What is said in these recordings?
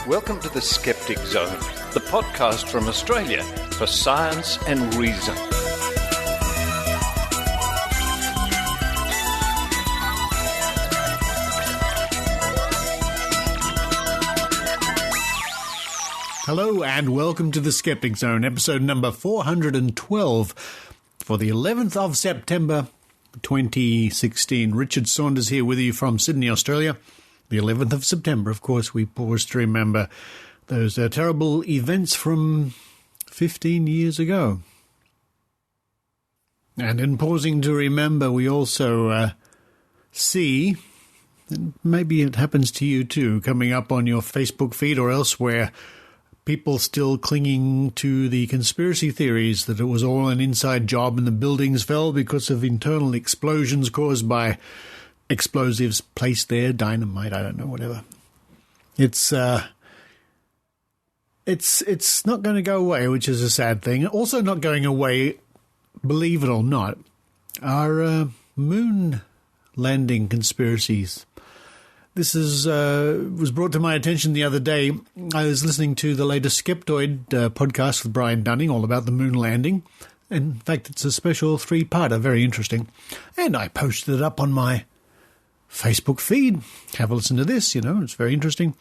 Welcome to the Skeptic Zone, the podcast from Australia for science and reason. Hello and welcome to the Skeptic Zone, episode number 412 for the 11th of September 2016. Richard Saunders here with you from Sydney, Australia. The 11th of September, of course, we pause to remember those terrible events from 15 years ago. And in pausing to remember, we also see, and maybe it happens to you too, coming up on your Facebook feed or elsewhere, people still clinging to the conspiracy theories that it was all an inside job and the buildings fell because of internal explosions caused by explosives placed there, dynamite, I don't know, whatever. It's not going to go away, which is a sad thing. Also not going away, believe it or not, are moon landing conspiracies. This was brought to my attention the other day. I was listening to the latest Skeptoid podcast with Brian Dunning, all about the moon landing. In fact, it's a special three-parter, very interesting. And I posted it up on my Facebook feed. Have a listen to this, it's very interesting.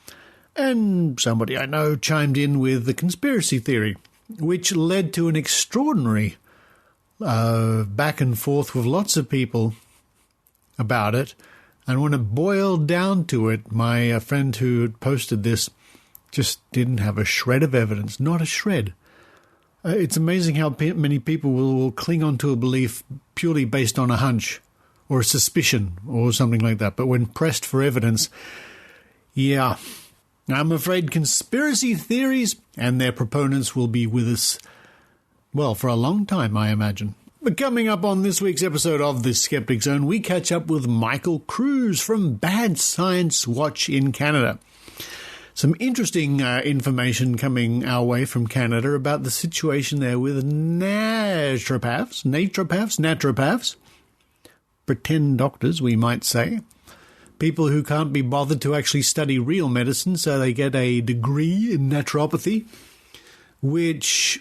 And somebody I know chimed in with the conspiracy theory, which led to an extraordinary back and forth with lots of people about it. And when it boiled down to it, my friend who had posted this just didn't have a shred of evidence, not a shred. It's amazing how many people will cling on to a belief purely based on a hunch or a suspicion or something like that. But when pressed for evidence, yeah, I'm afraid conspiracy theories and their proponents will be with us, well, for a long time, I imagine. But coming up on this week's episode of The Skeptic Zone, we catch up with Michael Kruse from Bad Science Watch in Canada. Some interesting information coming our way from Canada about the situation there with naturopaths, pretend doctors, we might say, people who can't be bothered to actually study real medicine, so they get a degree in naturopathy, which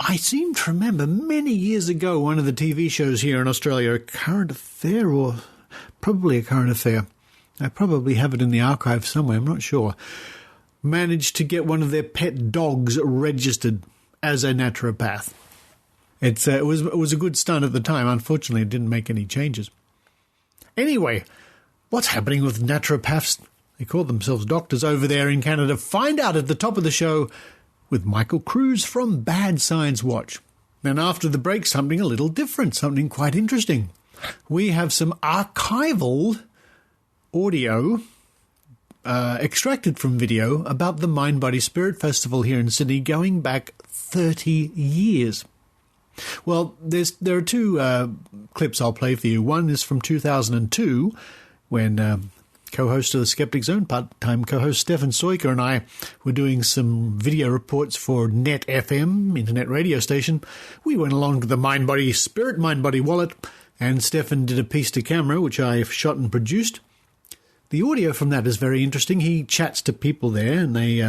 I seem to remember many years ago, one of the TV shows here in Australia, A Current Affair, or probably A Current Affair, I probably have it in the archive somewhere, I'm not sure, managed to get one of their pet dogs registered as a naturopath. It was a good stunt at the time. Unfortunately, it didn't make any changes. Anyway, what's happening with naturopaths? They call themselves doctors over there in Canada. Find out at the top of the show with Michael Kruse from Bad Science Watch. Then after the break, something a little different, something quite interesting. We have some archival audio extracted from video about the Mind, Body, Spirit Festival here in Sydney going back 30 years. Well, there are two clips I'll play for you. One is from 2002 when co-host of the Skeptic Zone, part-time co-host Stefan Soiker and I were doing some video reports for Net FM, internet radio station. We went along to the Mind, Body, Spirit, Mind, Body Wallet, and Stefan did a piece to camera, which I shot and produced. The audio from that is very interesting. He chats to people there, and they,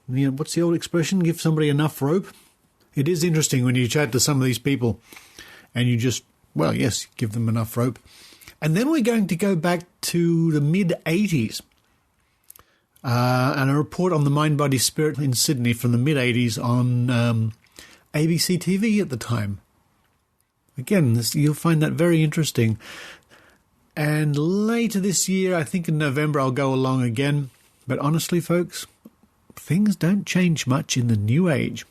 what's the old expression? Give somebody enough rope. It is interesting when you chat to some of these people, and you just, well, yes, give them enough rope. And then we're going to go back to the mid-'80s and a report on the Mind, Body, Spirit in Sydney from the mid-'80s on ABC TV at the time. Again, you'll find that very interesting. And later this year, I think in November, I'll go along again. But honestly, folks, things don't change much in the new age.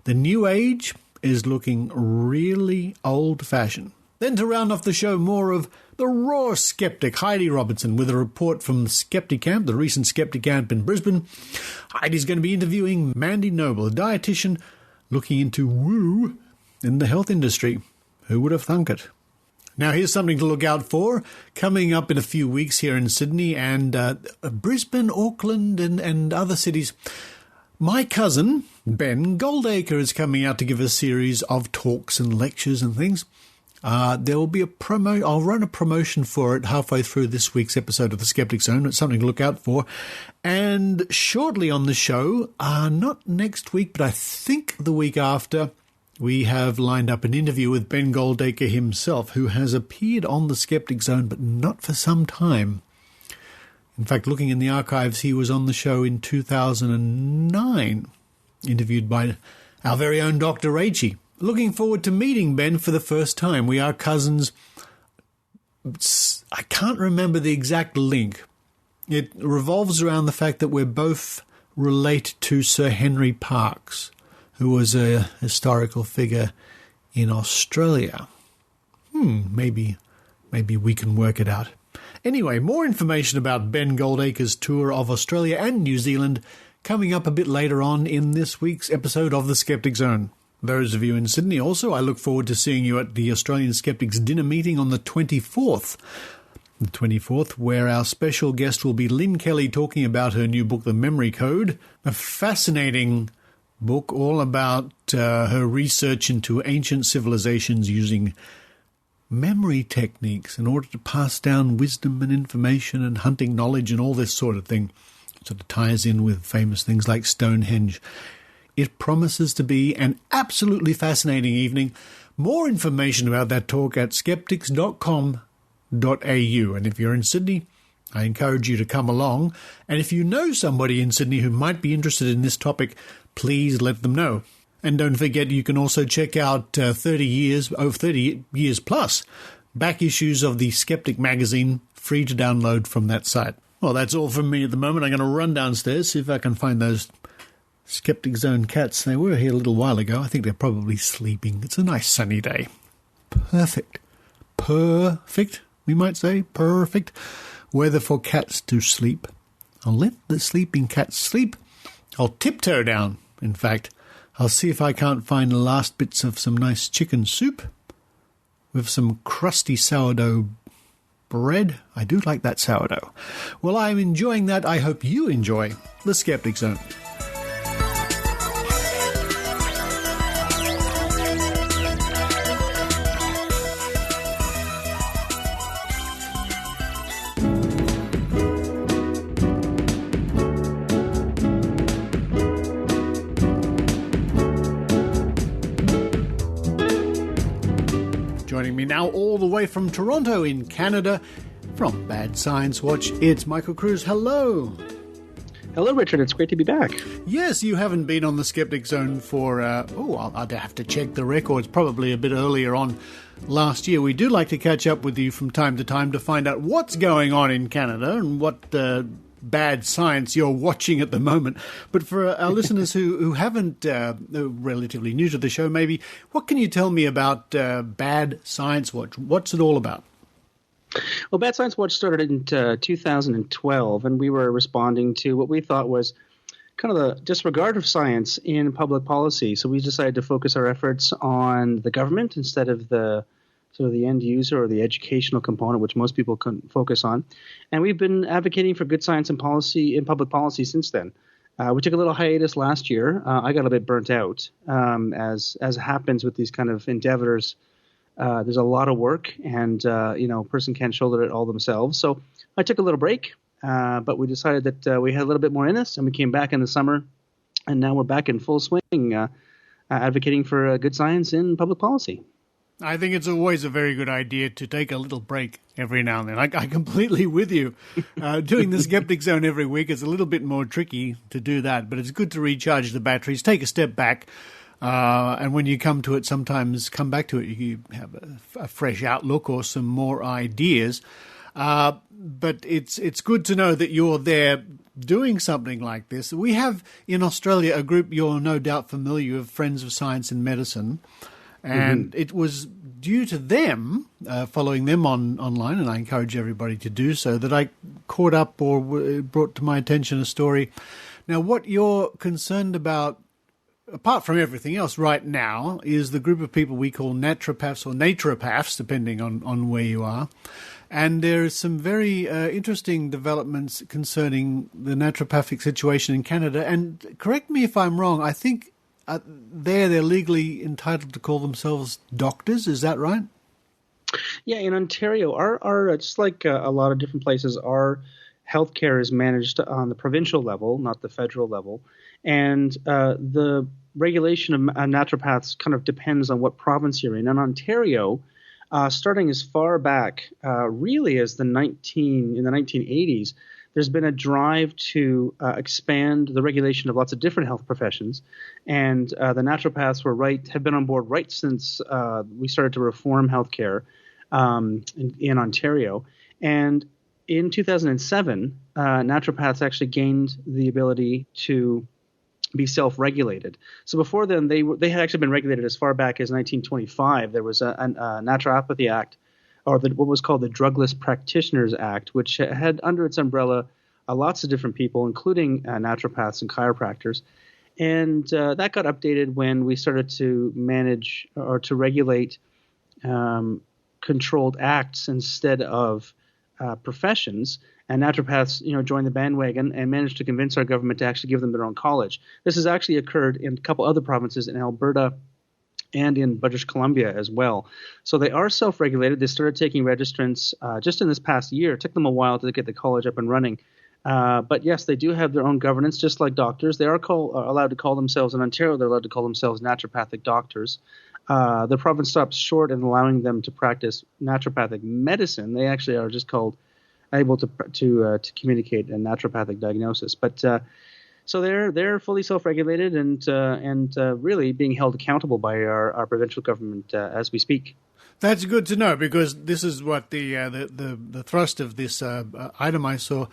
The new age is looking really old-fashioned. Then to round off the show, more of the Raw Skeptic, Heidi Robertson, with a report from the Skepticamp, the recent Skepticamp in Brisbane. Heidi's going to be interviewing Mandy Noble, a dietitian looking into woo in the health industry. Who would have thunk it? Now, here's something to look out for. Coming up in a few weeks here in Sydney and Brisbane, Auckland, and other cities. My cousin, Ben Goldacre, is coming out to give a series of talks and lectures and things. There will be a promo. I'll run a promotion for it halfway through this week's episode of the Skeptic Zone. It's something to look out for. And shortly on the show, not next week, but I think the week after, we have lined up an interview with Ben Goldacre himself, who has appeared on the Skeptic Zone, but not for some time. In fact, looking in the archives, he was on the show in 2009, interviewed by our very own Dr. Raichi. Looking forward to meeting Ben for the first time. We are cousins. I can't remember the exact link. It revolves around the fact that we're both related to Sir Henry Parkes, who was a historical figure in Australia. Maybe we can work it out. Anyway, more information about Ben Goldacre's tour of Australia and New Zealand coming up a bit later on in this week's episode of the Skeptic Zone. Those of you in Sydney also, I look forward to seeing you at the Australian Skeptics dinner meeting on the 24th. The 24th, where our special guest will be Lynn Kelly talking about her new book, The Memory Code, a fascinating book all about her research into ancient civilizations using memory techniques in order to pass down wisdom and information and hunting knowledge and all this sort of thing. It sort of ties in with famous things like Stonehenge. It promises to be an absolutely fascinating evening. More information about that talk at skeptics.com.au. And if you're in Sydney, I encourage you to come along. And if you know somebody in Sydney who might be interested in this topic, please let them know. And don't forget, you can also check out 30 years plus, back issues of the Skeptic magazine, free to download from that site. Well, that's all from me at the moment. I'm going to run downstairs, see if I can find those Skeptic Zone cats. They were here a little while ago. I think they're probably sleeping. It's a nice sunny day. Perfect, we might say. Perfect weather for cats to sleep. I'll let the sleeping cats sleep. I'll tiptoe down, in fact. I'll see if I can't find the last bits of some nice chicken soup with some crusty sourdough bread. I do like that sourdough. Well, I'm enjoying that. I hope you enjoy the Skeptic Zone. Joining me now all the way from Toronto in Canada, from Bad Science Watch, it's Michael Kruse. Hello. Hello, Richard. It's great to be back. Yes, you haven't been on the Skeptic Zone for, I'd have to check the records, probably a bit earlier on last year. We do like to catch up with you from time to time to find out what's going on in Canada and what bad science you're watching at the moment. But for our listeners who haven't, relatively new to the show maybe, what can you tell me about Bad Science Watch? What's it all about? Well, Bad Science Watch started in 2012, and we were responding to what we thought was kind of the disregard of science in public policy. So we decided to focus our efforts on the government instead of the sort of the end user or the educational component, which most people can focus on. And we've been advocating for good science and policy in public policy since then. We took a little hiatus last year. I got a bit burnt out, as happens with these kind of endeavors. There's a lot of work, and a person can't shoulder it all themselves. So I took a little break, but we decided that we had a little bit more in us, and we came back in the summer, and now we're back in full swing, advocating for good science in public policy. I think it's always a very good idea to take a little break every now and then. I completely with you. Doing the Skeptic Zone every week is a little bit more tricky to do that, but it's good to recharge the batteries, take a step back, and when you come to it, sometimes come back to it, you have a fresh outlook or some more ideas. But it's good to know that you're there doing something like this. We have in Australia a group you're no doubt familiar with, Friends of Science and Medicine. And it was due to them, following them online, and I encourage everybody to do so, that I caught up or brought to my attention a story. Now, what you're concerned about, apart from everything else right now, is the group of people we call naturopaths or naturopaths, depending on where you are. And there is some very interesting developments concerning the naturopathic situation in Canada. And correct me if I'm wrong, I think they're legally entitled to call themselves doctors. Is that right? Yeah, in Ontario, our just like a lot of different places, our healthcare is managed on the provincial level, not the federal level, and the regulation of naturopaths kind of depends on what province you're in. In Ontario, starting as far back, really as in the 1980s, there's been a drive to expand the regulation of lots of different health professions, and the naturopaths have been on board right since we started to reform healthcare in Ontario. And in 2007, naturopaths actually gained the ability to be self-regulated. So before then, they had actually been regulated as far back as 1925. There was a Naturopathy Act, or what was called the Drugless Practitioners Act, which had under its umbrella lots of different people, including naturopaths and chiropractors. And that got updated when we started to manage or to regulate controlled acts instead of professions. And naturopaths, joined the bandwagon and managed to convince our government to actually give them their own college. This has actually occurred in a couple other provinces in Alberta and in British Columbia as well. So they are self-regulated. They started taking registrants just in this past year. It took them a while to get the college up and running. But yes, they do have their own governance, just like doctors. They are allowed to call themselves, in Ontario, they're allowed to call themselves Naturopathic Doctors. The province stops short in allowing them to practice naturopathic medicine. They actually are just able to communicate a naturopathic diagnosis. But so they're fully self-regulated and really being held accountable by our provincial government as we speak. That's good to know, because this is what the thrust of this item I saw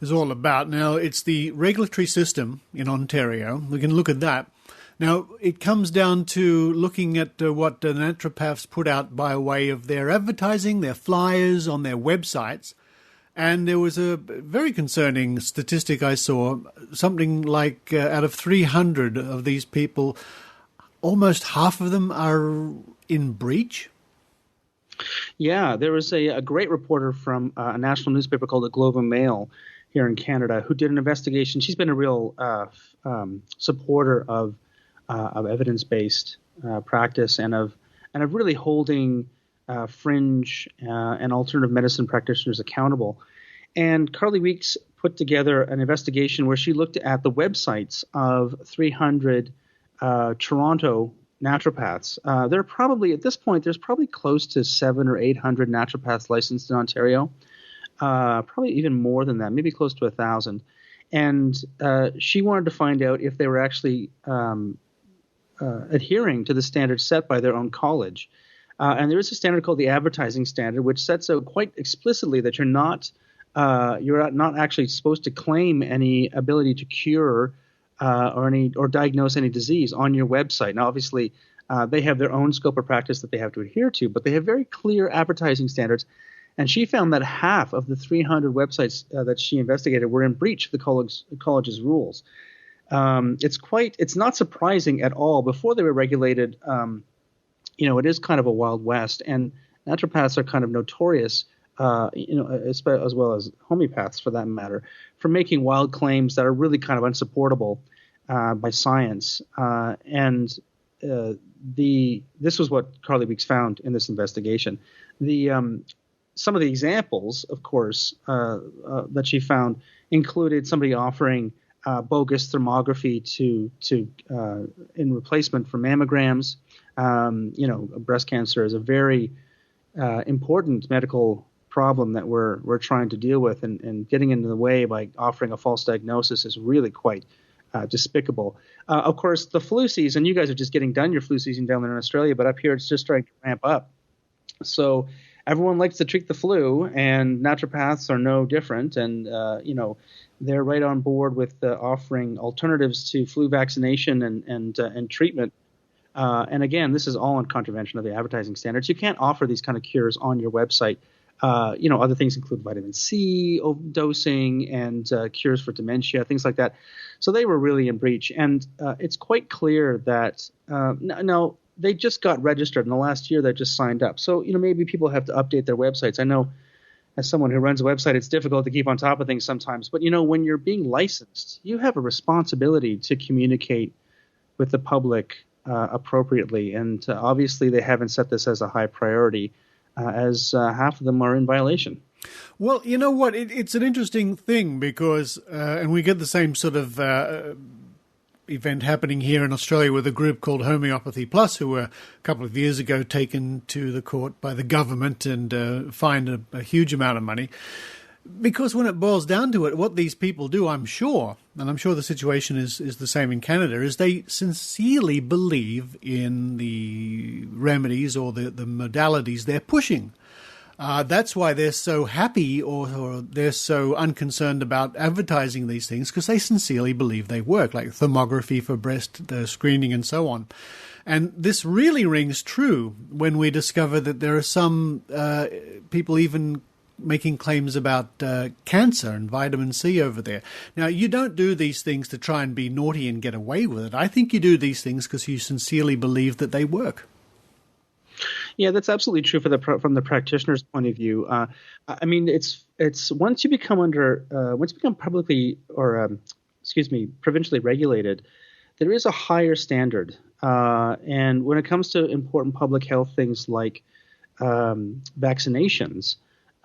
is all about. Now, it's the regulatory system in Ontario. We can look at that. Now, it comes down to looking at what the naturopaths put out by way of their advertising, their flyers on their websites. And there was a very concerning statistic I saw, something like out of 300 of these people, almost half of them are in breach. Yeah, there was a great reporter from a national newspaper called the Globe and Mail here in Canada who did an investigation. She's been a real supporter of evidence-based practice and of really holding fringe and alternative medicine practitioners accountable. And Carly Weeks put together an investigation where she looked at the websites of 300 Toronto naturopaths. There are probably, at this point, there's probably close to 700 or 800 naturopaths licensed in Ontario, probably even more than that, maybe close to 1,000. And she wanted to find out if they were actually adhering to the standards set by their own college. And there is a standard called the advertising standard, which sets out quite explicitly that you're not actually supposed to claim any ability to cure or diagnose any disease on your website. Now, obviously, they have their own scope of practice that they have to adhere to, but they have very clear advertising standards. And she found that half of the 300 websites that she investigated were in breach of the college's rules. It's not surprising at all. Before they were regulated, it is kind of a Wild West, and naturopaths are kind of notorious, as well as homeopaths for that matter, for making wild claims that are really kind of unsupportable by science. This was what Carly Weeks found in this investigation. Some of the examples, of course, that she found included somebody offering bogus thermography to in replacement for mammograms. Breast cancer is a very important medical problem that we're trying to deal with, and getting into the way by offering a false diagnosis is really quite despicable. Of course, the flu season, you guys are just getting done your flu season down there in Australia, but up here it's just starting to ramp up. So everyone likes to treat the flu, and naturopaths are no different. And, they're right on board with offering alternatives to flu vaccination and treatment. And again, this is all in contravention of the advertising standards. You can't offer these kind of cures on your website. Other things include vitamin C dosing and cures for dementia, things like that. So they were really in breach. And it's quite clear that now they just got registered in the last year. They just signed up. So, maybe people have to update their websites. I know as someone who runs a website, it's difficult to keep on top of things sometimes. But, when you're being licensed, you have a responsibility to communicate with the public appropriately. And obviously they haven't set this as a high priority. as half of them are in violation. Well, you know what? It's an interesting thing because, and we get the same sort of event happening here in Australia with a group called Homeopathy Plus, who were a couple of years ago taken to the court by the government and fined a huge amount of money. Because when it boils down to it, what these people do, I'm sure, and I'm sure the situation is the same in Canada, is they sincerely believe in the remedies or the modalities they're pushing. That's why they're so happy or they're so unconcerned about advertising these things, because they sincerely believe they work, like thermography for breast screening and so on. And this really rings true when we discover that there are some people even making claims about cancer and vitamin C over there. Now, you don't do these things to try and be naughty and get away with it. I think you do these things because you sincerely believe that they work. Yeah, that's absolutely true from the practitioner's point of view. I mean, it's once you become publicly or provincially regulated, there is a higher standard. And when it comes to important public health things like vaccinations,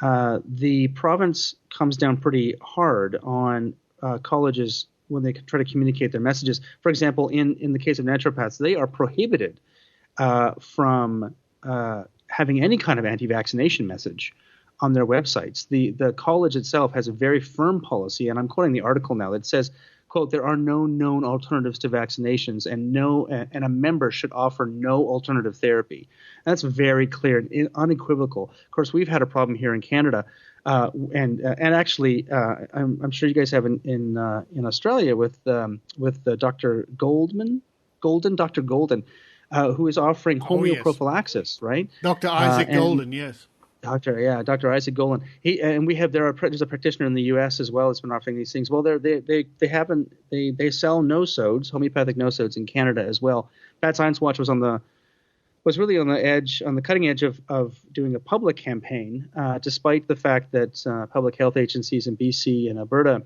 the province comes down pretty hard on colleges when they try to communicate their messages. For example, in the case of naturopaths, they are prohibited from having any kind of anti-vaccination message on their websites. The college itself has a very firm policy, and I'm quoting the article now, that says, quote, "There are no known alternatives to vaccinations, and a member should offer no alternative therapy." And that's very clear and unequivocal. Of course, we've had a problem here in Canada, and actually, I'm sure you guys have in Australia with Dr. Dr. Golden, who is offering homeoprophylaxis, right? Dr. Isaac Golden, yes. Dr. Isaac Golden. There's a practitioner in the U.S. as well that's been offering these things. Well, they sell no-sodes, homeopathic no-sodes in Canada as well. Bad Science Watch was really on the cutting edge of doing a public campaign, despite the fact that public health agencies in BC and Alberta,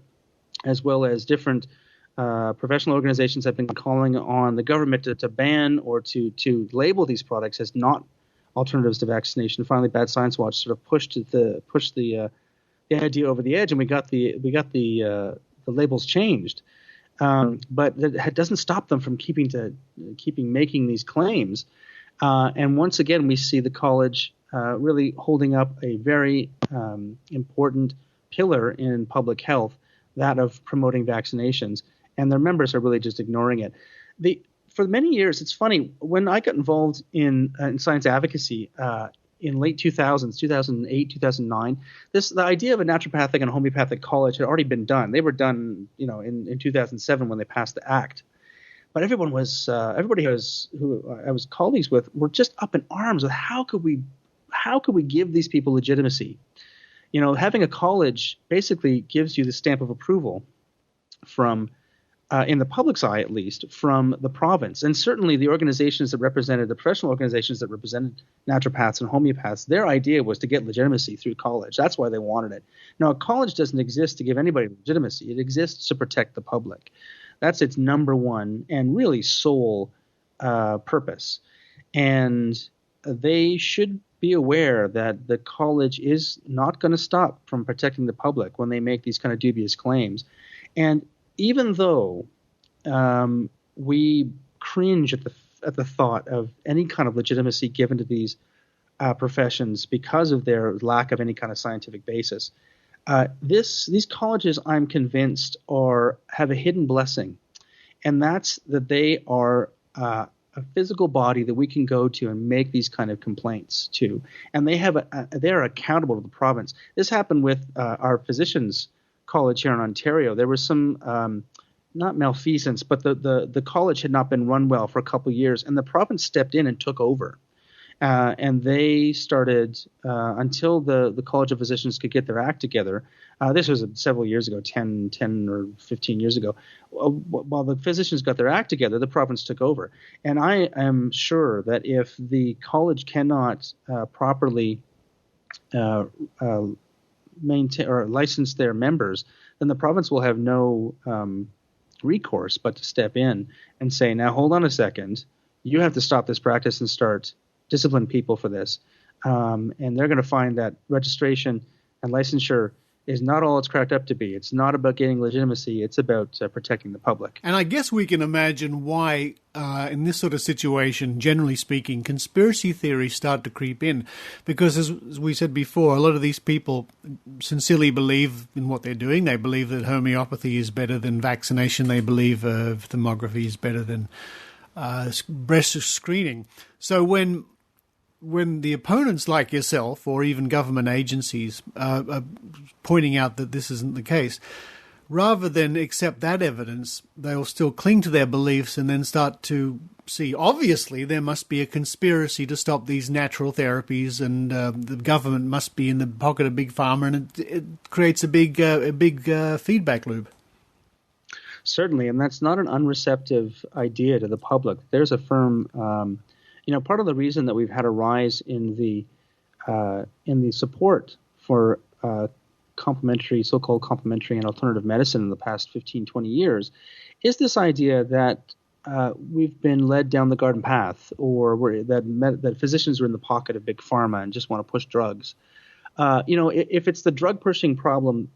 as well as different professional organizations, have been calling on the government to ban or to label these products as not alternatives to vaccination. Finally, Bad Science Watch sort of pushed the idea over the edge, and we got the labels changed. But that doesn't stop them from keeping making these claims. And once again, we see the college really holding up a very important pillar in public health, that of promoting vaccinations, and their members are really just ignoring it. For many years, it's funny, when I got involved in science advocacy in late 2000s, 2008, 2009, the idea of a naturopathic and homeopathic college had already been done. They were done, in 2007 when they passed the act. But everybody who I was colleagues with were just up in arms with how could we give these people legitimacy? Having a college basically gives you the stamp of approval from in the public's eye, at least, from the province. And certainly the professional organizations that represented naturopaths and homeopaths, their idea was to get legitimacy through college. That's why they wanted it. Now, a college doesn't exist to give anybody legitimacy. It exists to protect the public. That's its number one and really sole purpose. And they should be aware that the college is not going to stop from protecting the public when they make these kind of dubious claims. And even though we cringe at the thought of any kind of legitimacy given to these professions because of their lack of any kind of scientific basis, these colleges, I'm convinced, have a hidden blessing, and that's that they are a physical body that we can go to and make these kind of complaints to, and they're accountable to the province. This happened with our physicians' college here in Ontario. There was some not malfeasance, but the college had not been run well for a couple of years, and the province stepped in and took over. And they started until the College of Physicians could get their act together. This was several years ago, 10 or 15 years ago. While the physicians got their act together, the province took over. And I am sure that if the college cannot properly maintain or license their members, then the province will have no recourse but to step in and say, now hold on a second, you have to stop this practice and start discipline people for this. And they're going to find that registration and licensure is not all it's cracked up to be. It's not about gaining legitimacy. It's about protecting the public. And I guess we can imagine why, in this sort of situation, generally speaking, conspiracy theories start to creep in. Because, as we said before, a lot of these people sincerely believe in what they're doing. They believe that homeopathy is better than vaccination. They believe thermography is better than breast screening. So when the opponents like yourself or even government agencies are pointing out that this isn't the case, rather than accept that evidence, they'll still cling to their beliefs and then start to see, obviously, there must be a conspiracy to stop these natural therapies, and the government must be in the pocket of Big Pharma, and it creates a big feedback loop. Certainly, and that's not an unreceptive idea to the public. There's a firm... part of the reason that we've had a rise in the support for so-called complementary and alternative medicine in the past 15, 20 years is this idea that we've been led down the garden path, or that physicians are in the pocket of Big Pharma and just want to push drugs. If it's the drug pushing problem,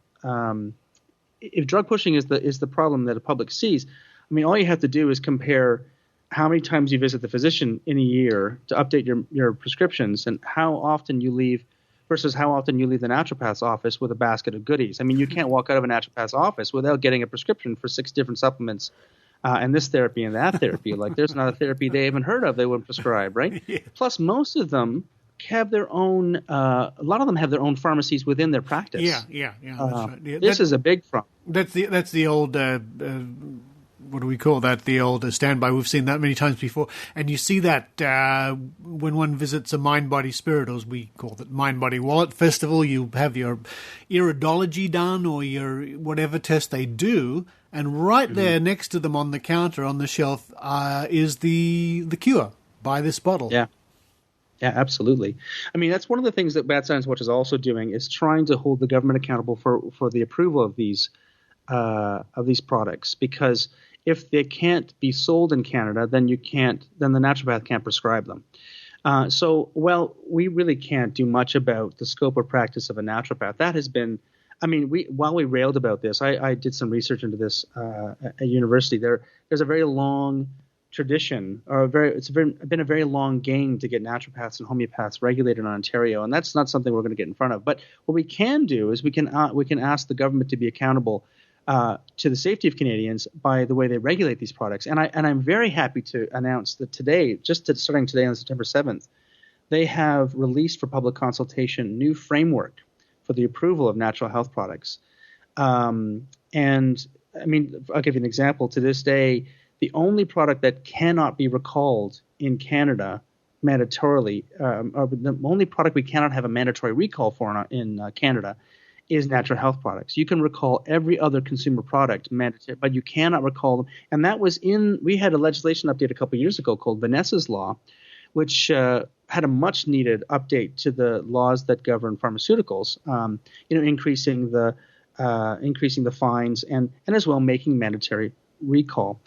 if drug pushing is the problem that the public sees, I mean, all you have to do is compare how many times you visit the physician in a year to update your prescriptions, and how often you leave versus how often you leave the naturopath's office with a basket of goodies. I mean, you can't walk out of a naturopath's office without getting a prescription for 6 different supplements and this therapy and that therapy. Like, there's not a therapy they haven't heard of they wouldn't prescribe, right? Yeah. Plus, most of them have their own a lot of them have their own pharmacies within their practice. Yeah. That's right. Yeah, this is a big problem. That's the old what do we call that? The old standby. We've seen that many times before. And you see that when one visits a Mind, Body, Spirit, or as we call it, Mind, Body, Wallet Festival, you have your iridology done or your whatever test they do. And right there next to them on the counter, on the shelf, is the cure. Buy this bottle. Yeah. Yeah, absolutely. I mean, that's one of the things that Bad Science Watch is also doing, is trying to hold the government accountable for the approval of these products, because if they can't be sold in Canada, then the naturopath can't prescribe them. We really can't do much about the scope of practice of a naturopath. That has been, while we railed about this, I did some research into this at university. There's a very long tradition, it's been a very long game to get naturopaths and homeopaths regulated in Ontario, and that's not something we're going to get in front of. But what we can do is we can ask the government to be accountable to the safety of Canadians by the way they regulate these products. And I'm very happy to announce that today, starting today on September 7th, they have released for public consultation new framework for the approval of natural health products. And I'll give you an example. To this day, the only product that cannot be recalled in Canada mandatorily, or the only product we cannot have a mandatory recall for in Canada, is natural health products. You can recall every other consumer product, but you cannot recall them. And that was we had a legislation update a couple of years ago called Vanessa's Law, which had a much needed update to the laws that govern pharmaceuticals, increasing the fines and as well making mandatory recall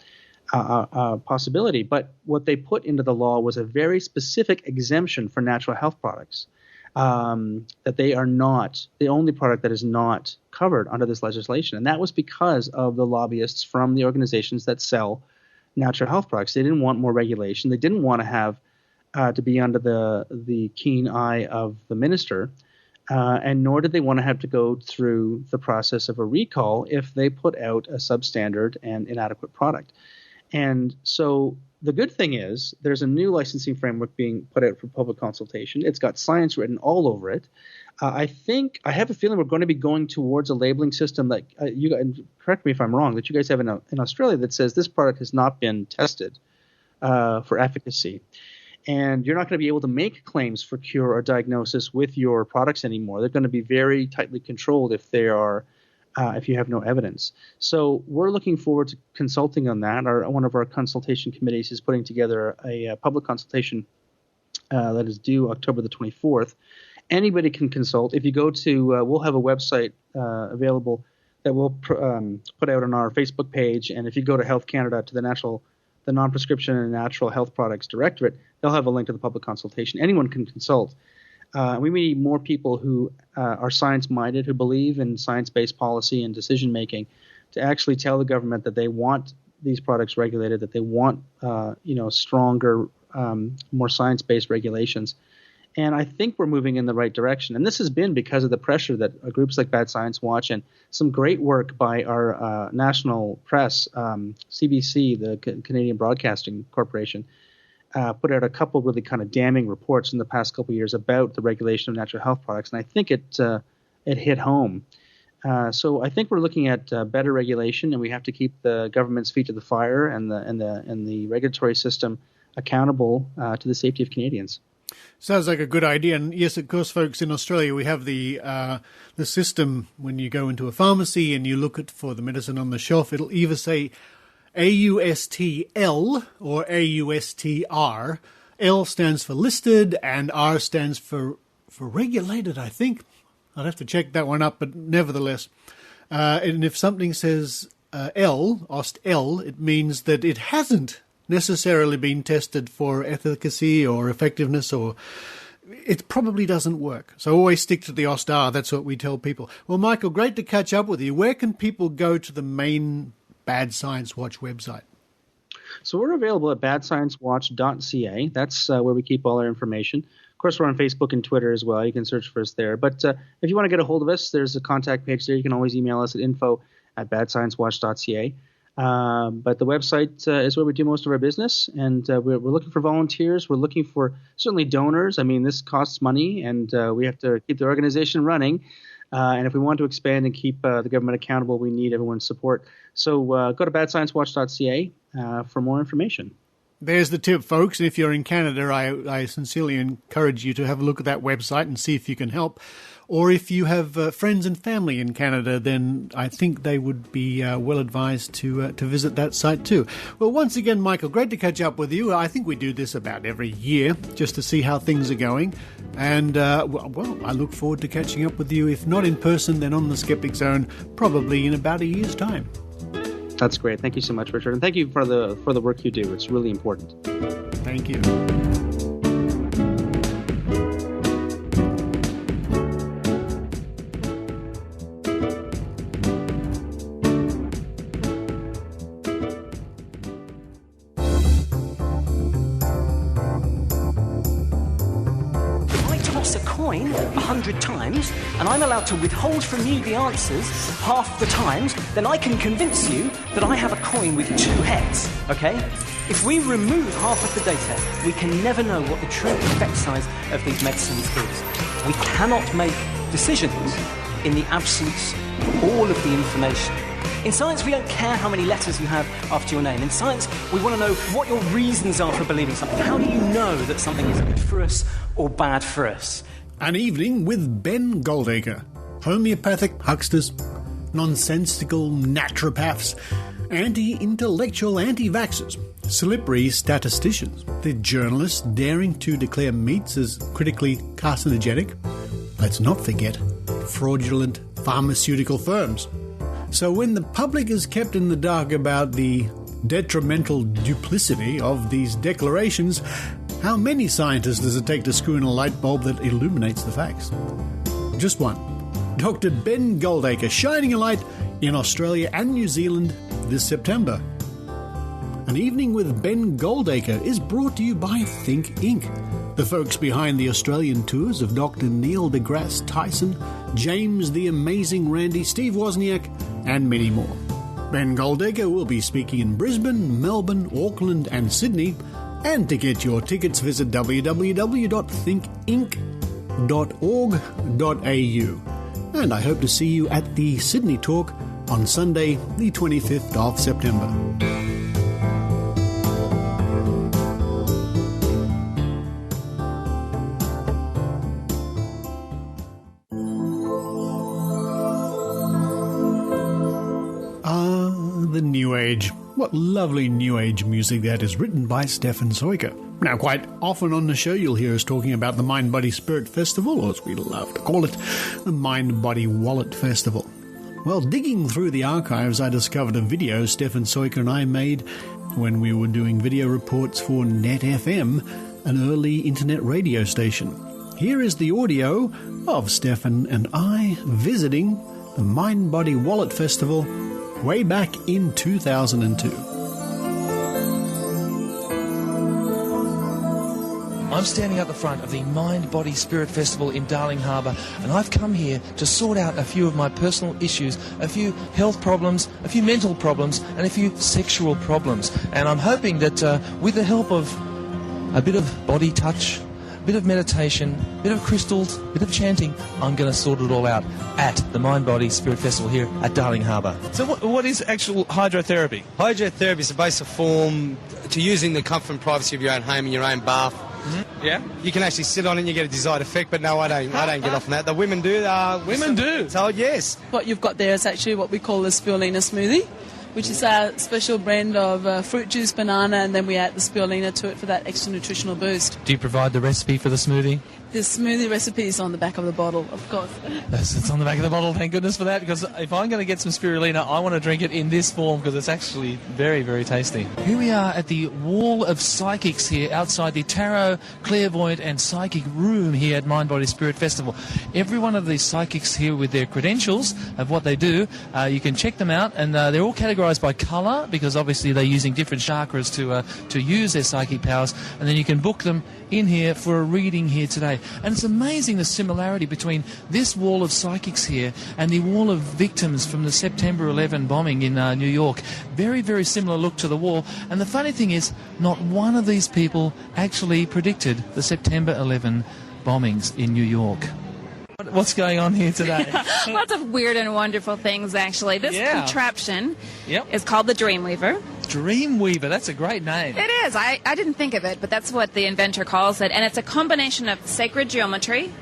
possibility. But what they put into the law was a very specific exemption for natural health products. That they are not the only product that is not covered under this legislation. And that was because of the lobbyists from the organizations that sell natural health products. They didn't want more regulation. They didn't want to have to be under the keen eye of the minister, and nor did they want to have to go through the process of a recall if they put out a substandard and inadequate product. And so the good thing is there's a new licensing framework being put out for public consultation. It's got science written all over it. I have a feeling we're going to be going towards a labeling system that you guys, correct me if I'm wrong, that you guys have in Australia that says this product has not been tested for efficacy. And you're not going to be able to make claims for cure or diagnosis with your products anymore. They're going to be very tightly controlled if you have no evidence. So we're looking forward to consulting on that. One of our consultation committees is putting together a public consultation that is due October the 24th. Anybody can consult. If you go to we'll have a website available that we'll put out on our Facebook page. And if you go to Health Canada to the Non-Prescription and Natural Health Products Directorate, they'll have a link to the public consultation. Anyone can consult. We need more people who are science-minded, who believe in science-based policy and decision-making, to actually tell the government that they want these products regulated, that they want stronger, more science-based regulations. And I think we're moving in the right direction. And this has been because of the pressure that groups like Bad Science Watch and some great work by our national press, CBC, the Canadian Broadcasting Corporation, put out a couple really kind of damning reports in the past couple of years about the regulation of natural health products. And I think it hit home. So I think we're looking at better regulation, and we have to keep the government's feet to the fire and the regulatory system accountable to the safety of Canadians. Sounds like a good idea. And yes, of course, folks, in Australia, we have the system when you go into a pharmacy and you look for the medicine on the shelf, it'll either say AUSTL or AUSTR. L stands for listed and R stands for regulated, I think. I'd have to check that one up, but nevertheless. And if something says L, OST-L, it means that it hasn't necessarily been tested for efficacy or effectiveness, or it probably doesn't work. So always stick to the OST-R. That's what we tell people. Well, Michael, great to catch up with you. Where can people go to the main Bad Science Watch website? So we're available at badsciencewatch.ca. That's where we keep all our information. Of course, we're on Facebook and Twitter as well. You can search for us there. But if you want to get a hold of us, there's a contact page there. You can always email us at info@badsciencewatch.ca. But the website is where we do most of our business, and we're looking for volunteers. We're looking for certainly donors. I mean, this costs money, and we have to keep the organization running. And if we want to expand and keep the government accountable, we need everyone's support. So go to badsciencewatch.ca for more information. There's the tip, folks. If you're in Canada, I sincerely encourage you to have a look at that website and see if you can help. Or if you have friends and family in Canada, then I think they would be well advised to visit that site too. Well, once again, Michael, great to catch up with you. I think we do this about every year just to see how things are going. And, well, I look forward to catching up with you, if not in person, then on the Skeptic Zone, probably in about a year's time. That's great. Thank you so much, Richard. And thank you for the work you do. It's really important. Thank you. A coin 100 times and I'm allowed to withhold from you the answers half the times, then I can convince you that I have a coin with 2 heads, okay? If we remove half of the data, we can never know what the true effect size of these medicines is. We cannot make decisions in the absence of all of the information. In science, we don't care how many letters you have after your name. In science, we want to know what your reasons are for believing something. How do you know that something is good for us or bad for us? An evening with Ben Goldacre. Homeopathic hucksters, nonsensical naturopaths, anti-intellectual anti-vaxxers, slippery statisticians, the journalists daring to declare meats as critically carcinogenic. Let's not forget fraudulent pharmaceutical firms. So when the public is kept in the dark about the detrimental duplicity of these declarations, how many scientists does it take to screw in a light bulb that illuminates the facts? Just one. Dr Ben Goldacre, shining a light in Australia and New Zealand this September. An Evening with Ben Goldacre is brought to you by Think Inc., the folks behind the Australian tours of Dr. Neil deGrasse Tyson, James the Amazing Randi, Steve Wozniak, and many more. Ben Goldacre will be speaking in Brisbane, Melbourne, Auckland, and Sydney. And to get your tickets, visit www.thinkinc.org.au. And I hope to see you at the Sydney Talk on Sunday, the 25th of September. The New Age. What lovely New Age music that is, written by Stefan Soiker. Now, quite often on the show you'll hear us talking about the Mind, Body, Spirit Festival, or as we love to call it, the Mind, Body, Wallet Festival. Well, digging through the archives, I discovered a video Stefan Soiker and I made when we were doing video reports for Net FM, an early internet radio station. Here is the audio of Stefan and I visiting the Mind Body Wallet Festival way back in 2002. I'm standing at the front of the Mind Body Spirit Festival in Darling Harbour, and I've come here to sort out a few of my personal issues, a few health problems, a few mental problems, and a few sexual problems. And I'm hoping that with the help of a bit of body touch, a bit of meditation, a bit of crystals, a bit of chanting, I'm going to sort it all out at the Mind Body Spirit Festival here at Darling Harbour. So what is actual hydrotherapy? Hydrotherapy is a basic form to using the comfort and privacy of your own home in your own bath. Mm-hmm. Yeah, you can actually sit on it and you get a desired effect, but no, I don't get off on that. The women do. Women do? Told, yes. What you've got there is actually what we call the spirulina smoothie, which is our special blend of fruit juice, banana, and then we add the spirulina to it for that extra nutritional boost. Do you provide the recipe for the smoothie? The smoothie recipe is on the back of the bottle, of course. Yes, it's on the back of the bottle, thank goodness for that, because if I'm going to get some spirulina, I want to drink it in this form because it's actually very, very tasty. Here we are at the Wall of Psychics here outside the Tarot, Clairvoyant and Psychic Room here at Mind Body Spirit Festival. Every one of these psychics here with their credentials of what they do, you can check them out, and they're all categorised by colour because obviously they're using different chakras to use their psychic powers, and then you can book them in here for a reading here today. And it's amazing the similarity between this wall of psychics here and the wall of victims from the September 11 bombing in New York. Very, very similar look to the wall. And the funny thing is, not one of these people actually predicted the September 11 bombings in New York. What's going on here today? Lots of weird and wonderful things, actually. This contraption is called the Dreamweaver. Dreamweaver, that's a great name. It is. I didn't think of it, but that's what the inventor calls it. And it's a combination of sacred geometry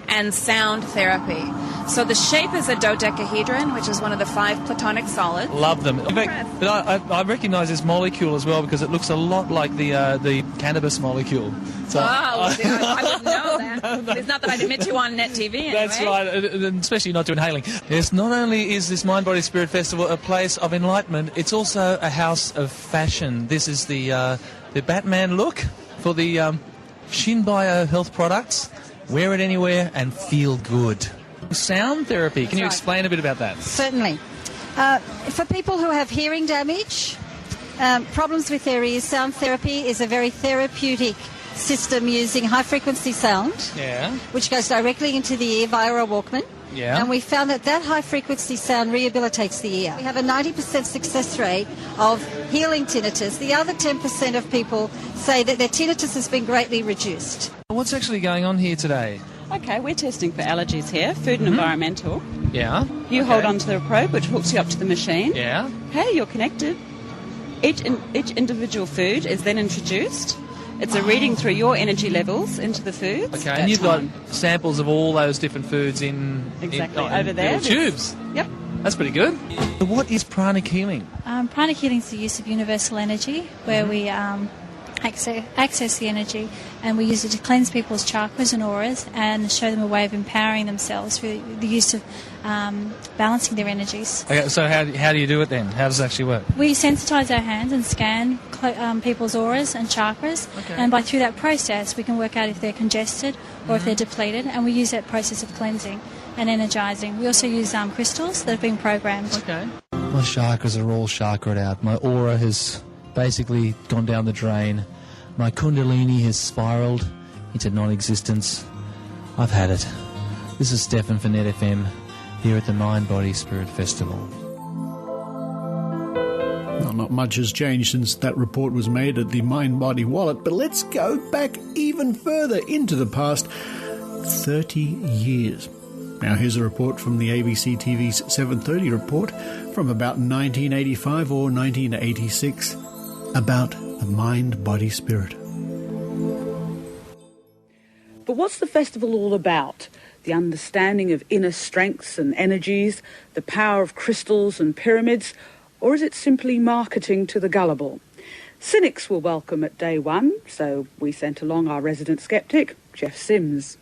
and sound therapy. So the shape is a dodecahedron, which is one of the 5 platonic solids. Love them. In fact, but I recognise this molecule as well because it looks a lot like the cannabis molecule. So, I wouldn't know that. No. It's not that I'd admit to on net TV anyway. That's right, especially not to inhaling. Yes, not only is this Mind Body Spirit Festival a place of enlightenment, it's also a house of fashion. This is the Batman look for the Shinbio health products. Wear it anywhere and feel good. Sound therapy. Can you explain a bit about that? Certainly. For people who have hearing damage, problems with their ears, sound therapy is a very therapeutic system using high-frequency sound, which goes directly into the ear via a Walkman. Yeah. And we found that high-frequency sound rehabilitates the ear. We have a 90% success rate of healing tinnitus. The other 10% of people say that their tinnitus has been greatly reduced. What's actually going on here today? Okay, we're testing for allergies here, food and environmental. Yeah. You hold on to the probe, which hooks you up to the machine. Yeah. Okay, you're connected. Each individual food is then introduced. It's a reading through your energy levels into the foods. Okay, and you've got samples of all those different foods in over there. Little tubes. Yep. That's pretty good. What is pranic healing? Pranic healing is the use of universal energy, where we access the energy, and we use it to cleanse people's chakras and auras and show them a way of empowering themselves through the use of balancing their energies. Okay, so how do you do it then? How does it actually work? We sensitise our hands and scan people's auras and chakras, and through that process we can work out if they're congested or if they're depleted, and we use that process of cleansing and energising. We also use crystals that have been programmed. Okay. My chakras are all chakra'd out. My aura has basically gone down the drain. My kundalini has spiralled into non-existence. I've had it. This is Stefan for Net FM here at the Mind Body Spirit Festival. Well, not much has changed since that report was made at the Mind Body Wallet, but let's go back even further into the past 30 years. Now here's a report from the ABC TV's 7:30 report from about 1985 or 1986 about the mind, body, spirit. But what's the festival all about? The understanding of inner strengths and energies, the power of crystals and pyramids, or is it simply marketing to the gullible? Cynics were welcome at day one, so we sent along our resident skeptic, Jeff Sims.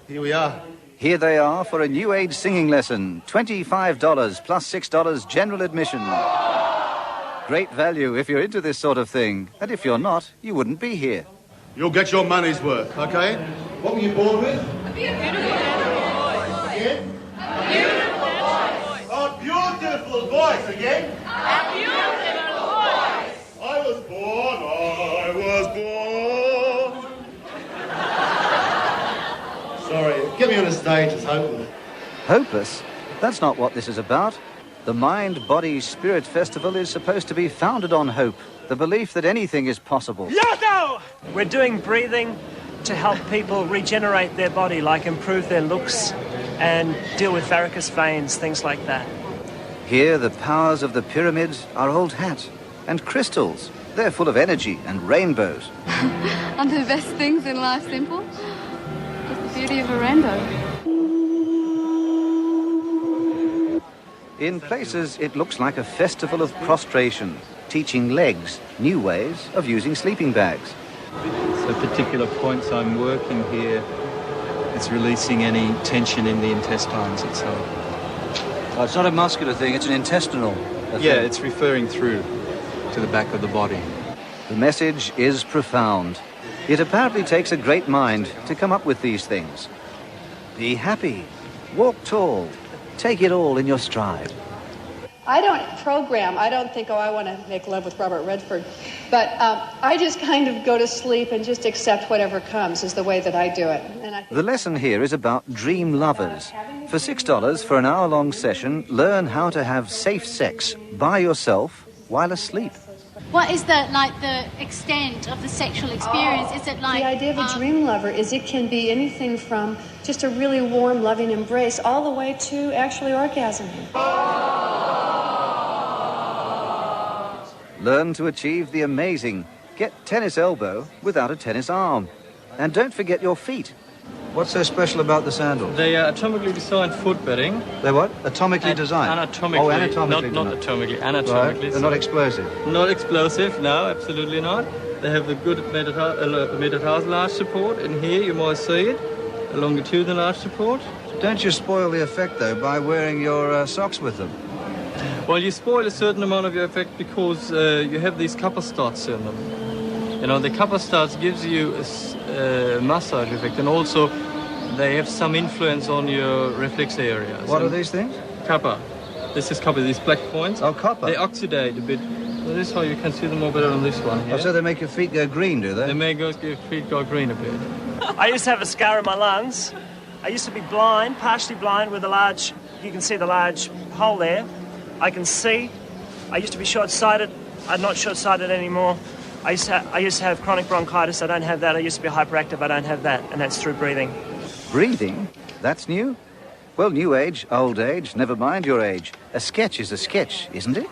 Here we are. Here they are for a New Age singing lesson. $25 plus $6 general admission. Great value if you're into this sort of thing. And if you're not, you wouldn't be here. You'll get your money's worth, okay? What were you born with? A beautiful voice. Again? A beautiful voice. A beautiful voice again? A beautiful voice. I was born. Sorry, get me on a stage, it's hopeless. Hopeless? That's not what this is about. The Mind, Body, Spirit Festival is supposed to be founded on hope, the belief that anything is possible. Yado! We're doing breathing to help people regenerate their body, like improve their looks and deal with varicose veins, things like that. Here, the powers of the pyramids are old hat and crystals. They're full of energy and rainbows. Aren't the best things in life simple? Just the beauty of a rainbow. In places, it looks like a festival of prostration, teaching legs new ways of using sleeping bags. So particular points I'm working here, it's releasing any tension in the intestines itself. Oh, it's not a muscular thing, it's an intestinal thing. Yeah, it's referring through to the back of the body. The message is profound. It apparently takes a great mind to come up with these things. Be happy, walk tall, take it all in your stride. I don't program. I don't think, I want to make love with Robert Redford. But I just kind of go to sleep and just accept whatever comes is the way that I do it. And I think the lesson here is about dream lovers. For $6 for an hour-long session, learn how to have safe sex by yourself while asleep. What is the extent of the sexual experience? Is it like... The idea of a dream lover is it can be anything from just a really warm, loving embrace all the way to actually orgasming. Learn to achieve the amazing. Get tennis elbow without a tennis arm. And don't forget your feet. What's so special about the sandals? They are atomically designed foot bedding. They're what? Atomically designed? Anatomically. Oh, anatomically. Not atomically, anatomically. Right. They're not explosive? Not explosive, no, absolutely not. They have the good metatarsal arch support, and here you might see it, a longitudinal arch support. Don't you spoil the effect, though, by wearing your socks with them? Well, you spoil a certain amount of your effect because you have these copper studs in them. You know, the copper studs gives you a massage effect, and also they have some influence on your reflex areas. What are these things? Copper. This is copper, these black points. Oh, copper. They oxidate a bit. So this is how you can see them more better on this one here. Oh, so they make your feet go green, do they? They make your feet go green a bit. I used to have a scar in my lungs. I used to be blind, partially blind, with a large... You can see the large hole there. I can see. I used to be short-sighted. I'm not short-sighted anymore. I used to have chronic bronchitis. I don't have that. I used to be hyperactive. I don't have that. And that's through breathing. Breathing? That's new? Well, new age, old age, never mind your age. A sketch is a sketch, isn't it?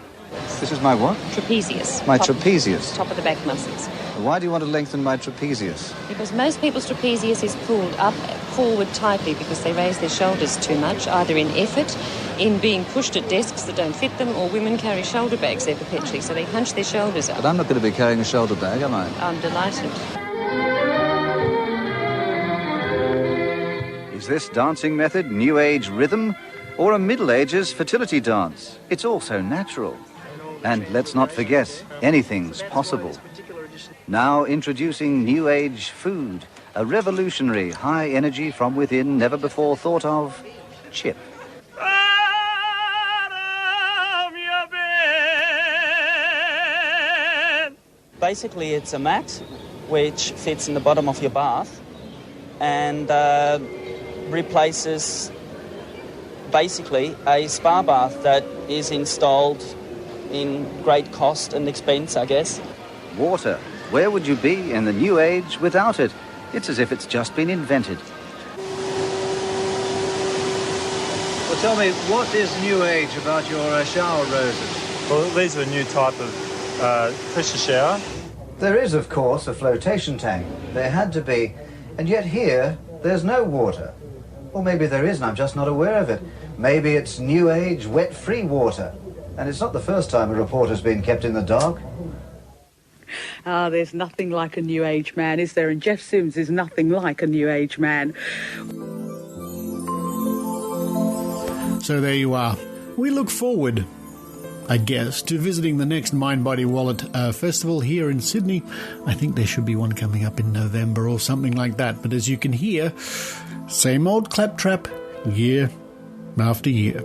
This is my what? Trapezius. My trapezius. Top of the back muscles. Why do you want to lengthen my trapezius? Because most people's trapezius is pulled up forward tightly because they raise their shoulders too much, either in effort, in being pushed at desks that don't fit them, or women carry shoulder bags there perpetually, so they hunch their shoulders up. But I'm not going to be carrying a shoulder bag, am I? I'm delighted. Is this dancing method New Age rhythm or a Middle Ages fertility dance? It's all so natural. And let's not forget, anything's possible. Now introducing New Age food, a revolutionary high energy from within never before thought of chip. Basically, it's a mat which fits in the bottom of your bath and replaces basically a spa bath that is installed in great cost and expense, I guess. Water. Where would you be in the New Age without it? It's as if it's just been invented. Well, tell me, what is New Age about your shower roses? Well, these are a new type of pressure shower. There is, of course, a flotation tank. There had to be. And yet here, there's no water. Or maybe there is and I'm just not aware of it. Maybe it's New Age wet-free water. And it's not the first time a reporter's been kept in the dark. There's nothing like a New Age man, is there? And Jeff Sims is nothing like a New Age man. So there you are. We look forward. a guest to visiting the next Mind Body Wallet festival here in Sydney. I think there should be one coming up in November or something like that. But as you can hear, same old claptrap year after year.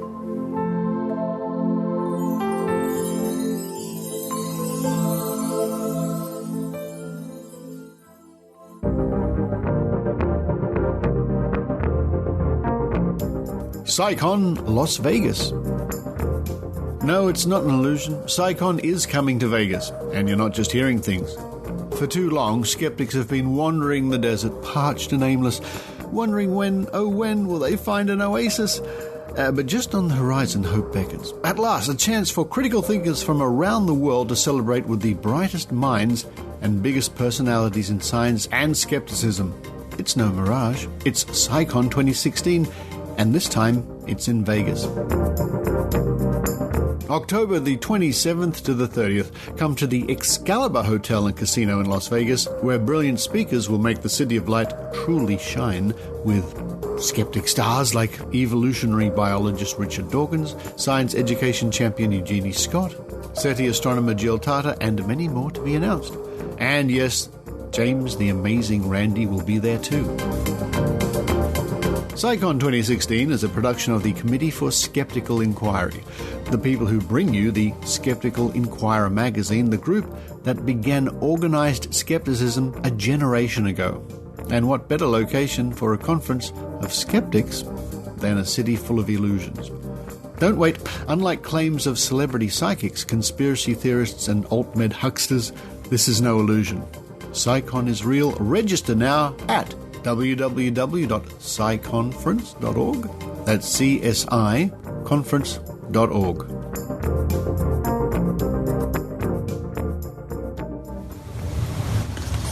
PsyCon Las Vegas. No, it's not an illusion. PsyCon is coming to Vegas, and you're not just hearing things. For too long, skeptics have been wandering the desert, parched and aimless, wondering when will they find an oasis? But just on the horizon, hope beckons. At last, a chance for critical thinkers from around the world to celebrate with the brightest minds and biggest personalities in science and skepticism. It's no mirage. It's PsyCon 2016, and this time it's in Vegas. October the 27th to the 30th, come to the Excalibur Hotel and Casino in Las Vegas, where brilliant speakers will make the City of Light truly shine with skeptic stars like evolutionary biologist Richard Dawkins, science education champion Eugenie Scott, SETI astronomer Jill Tarter, and many more to be announced. And yes, James the Amazing Randi will be there too. PsyCon 2016 is a production of the Committee for Skeptical Inquiry, the people who bring you the Skeptical Inquirer magazine, the group that began organised skepticism a generation ago. And what better location for a conference of skeptics than a city full of illusions? Don't wait. Unlike claims of celebrity psychics, conspiracy theorists and alt-med hucksters, this is no illusion. PsyCon is real. Register now at www.sciconference.org. That's CSI conference.org.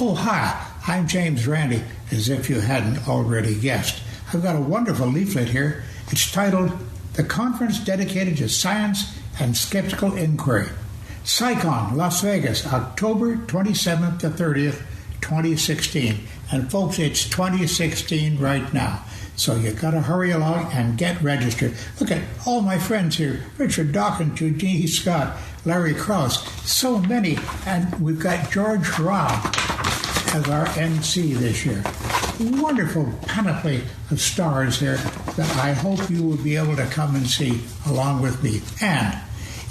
Oh, hi, I'm James Randi, as if you hadn't already guessed. I've got a wonderful leaflet here. It's titled, The Conference Dedicated to Science and Skeptical Inquiry. PsyCon, Las Vegas, October 27th to 30th, 2016. And folks, it's 2016 right now. So you got to hurry along and get registered. Look at all my friends here. Richard Dawkins, Eugenie Scott, Larry Krause, so many. And we've got George Robb as our MC this year. Wonderful panoply of stars here that I hope you will be able to come and see along with me. And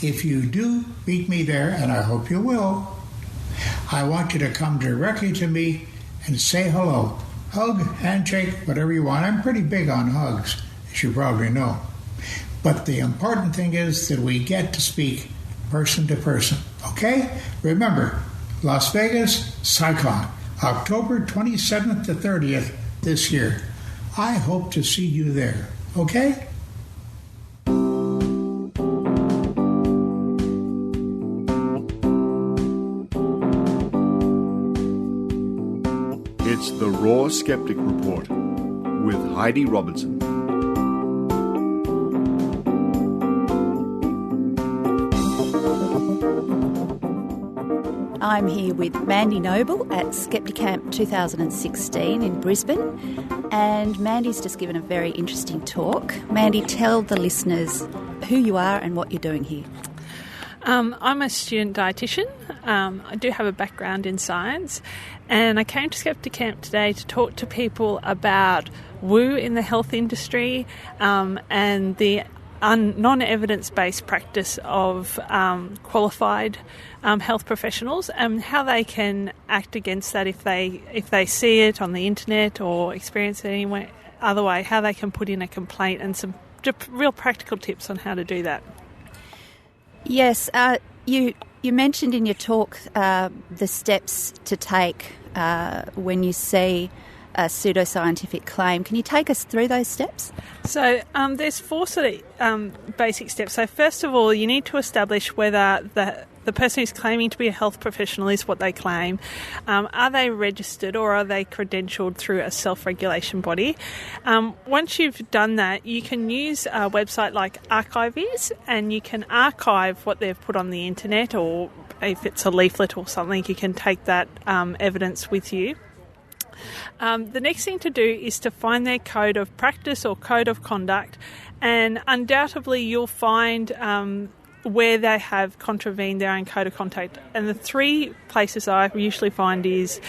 if you do meet me there, and I hope you will, I want you to come directly to me and say hello. Hug, handshake, whatever you want. I'm pretty big on hugs, as you probably know. But the important thing is that we get to speak person to person. Okay? Remember, Las Vegas, PsyCon, October 27th to 30th this year. I hope to see you there. Okay? It's the Raw Skeptic Report with Heidi Robertson. I'm here with Mandy Noble at Skepticamp 2016 in Brisbane, and Mandy's just given a very interesting talk. Mandy, tell the listeners who you are and what you're doing here. I'm a student dietitian. I do have a background in science, and I came to Skepticamp today to talk to people about woo in the health industry and the non-evidence-based practice of qualified health professionals and how they can act against that if they see it on the internet or experience it any other way, how they can put in a complaint and some real practical tips on how to do that. Yes, you mentioned in your talk the steps to take when you see a pseudoscientific claim. Can you take us through those steps? So there's four sort of basic steps. So first of all, you need to establish whether the person who's claiming to be a health professional is what they claim. Are they registered or are they credentialed through a self-regulation body? Once you've done that, you can use a website like Archive.is and you can archive what they've put on the internet, or if it's a leaflet or something, you can take that evidence with you. The next thing to do is to find their code of practice or code of conduct, and undoubtedly you'll find where they have contravened their own code of conduct. And the three places I usually find is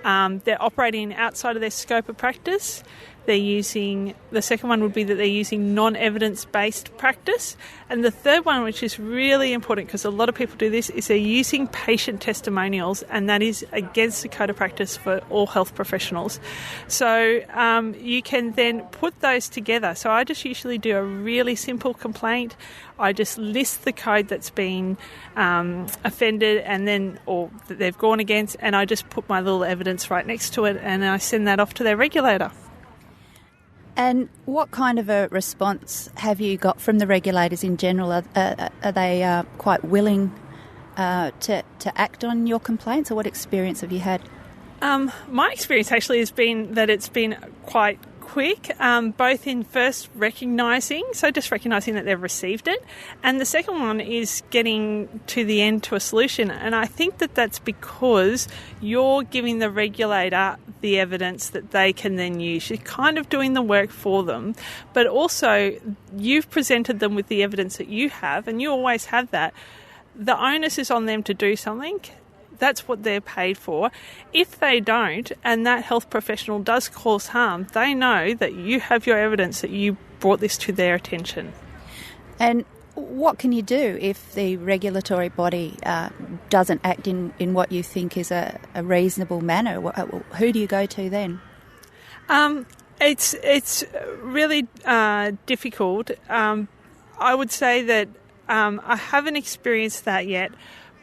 they're operating outside of their scope of practice. The second one would be that they're using non-evidence-based practice. And the third one, which is really important because a lot of people do this, is they're using patient testimonials, and that is against the code of practice for all health professionals. So you can then put those together. So I just usually do a really simple complaint. I just list the code that's been offended or that they've gone against, and I just put my little evidence right next to it, and I send that off to their regulator. And what kind of a response have you got from the regulators in general? Are they quite willing to act on your complaints, or what experience have you had? My experience actually has been that it's been quite quick, both in first recognising that they've received it, and the second one is getting to the end to a solution. And I think that that's because you're giving the regulator the evidence that they can then use. You're kind of doing the work for them, but also you've presented them with the evidence that you have, and you always have that. The onus is on them to do something. That's what they're paid for. If they don't, and that health professional does cause harm, they know that you have your evidence that you brought this to their attention. And what can you do if the regulatory body doesn't act in what you think is a reasonable manner? Who do you go to then? It's really difficult. I would say that I haven't experienced that yet,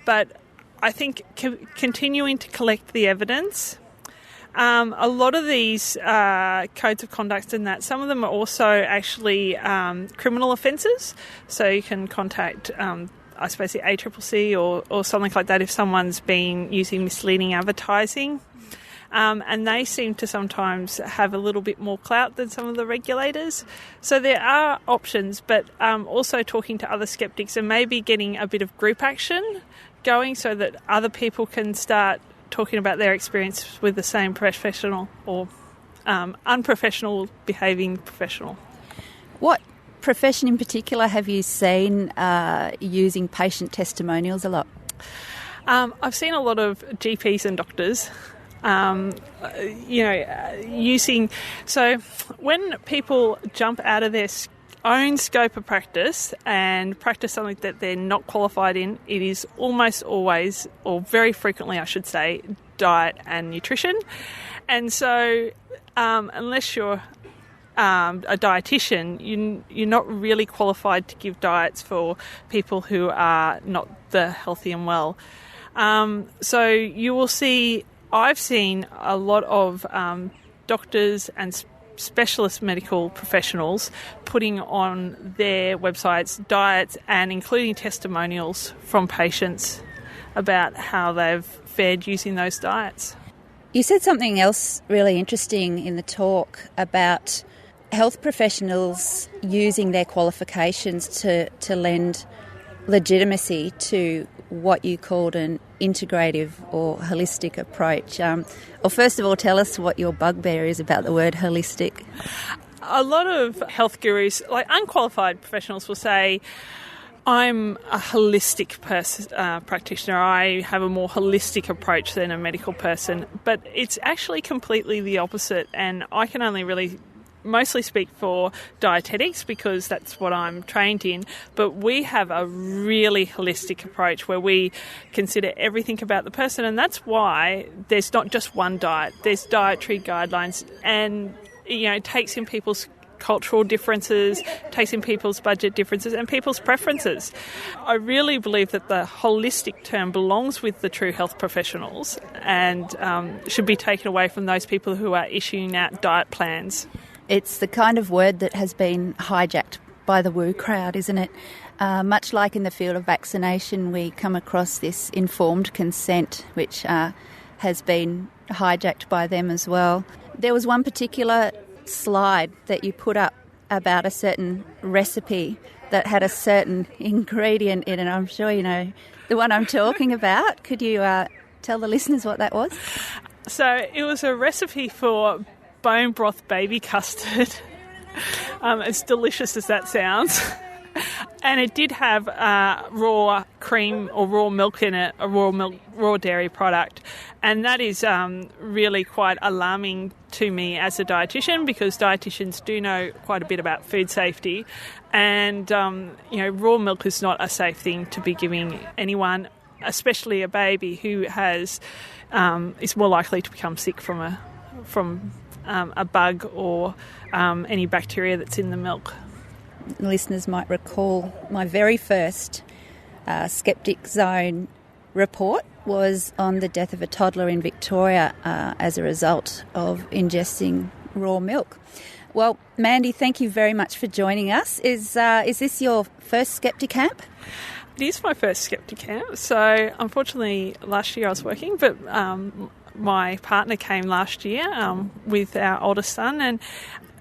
but I think continuing to collect the evidence. A lot of these codes of conduct and that, some of them are also actually criminal offences. So you can contact, I suppose, the ACCC or something like that if someone's been using misleading advertising. And they seem to sometimes have a little bit more clout than some of the regulators. So there are options, but also talking to other skeptics and maybe getting a bit of group action going so that other people can start talking about their experience with the same professional or unprofessional behaving professional. What profession in particular have you seen using patient testimonials a lot? I've seen a lot of GPs and doctors using... So when people jump out of their own scope of practice and practice something that they're not qualified in, it is almost always, or very frequently I should say, diet and nutrition. And so unless you're a dietitian, you're not really qualified to give diets for people who are not the healthy and well. So you will see, I've seen a lot of doctors and specialist medical professionals putting on their websites diets and including testimonials from patients about how they've fared using those diets. You said something else really interesting in the talk about health professionals using their qualifications to lend legitimacy to what you called an integrative or holistic approach. Well, first of all, tell us what your bugbear is about the word holistic. A lot of health gurus, like unqualified professionals, will say, I'm a holistic practitioner. I have a more holistic approach than a medical person. But it's actually completely the opposite, and I can only really mostly speak for dietetics because that's what I'm trained in, but we have a really holistic approach where we consider everything about the person, and that's why there's not just one diet. There's dietary guidelines, and it takes in people's cultural differences, takes in people's budget differences and people's preferences. I really believe that the holistic term belongs with the true health professionals and should be taken away from those people who are issuing out diet plans. It's the kind of word that has been hijacked by the woo crowd, isn't it? Much like in the field of vaccination, we come across this informed consent, which has been hijacked by them as well. There was one particular slide that you put up about a certain recipe that had a certain ingredient in it. I'm sure you know the one I'm talking about. Could you tell the listeners what that was? So it was a recipe for bone broth baby custard. As delicious as that sounds. And it did have raw cream or raw milk in it, a raw dairy product. And that is really quite alarming to me as a dietitian, because dietitians do know quite a bit about food safety. And, raw milk is not a safe thing to be giving anyone, especially a baby who is more likely to become sick from a bug or any bacteria that's in the milk. Listeners might recall my very first Skeptic Zone report was on the death of a toddler in Victoria as a result of ingesting raw milk. Well, Mandy, thank you very much for joining us. Is this your first Skepticamp? It is my first Skepticamp. So, unfortunately, last year I was working, but my partner came last year with our oldest son, and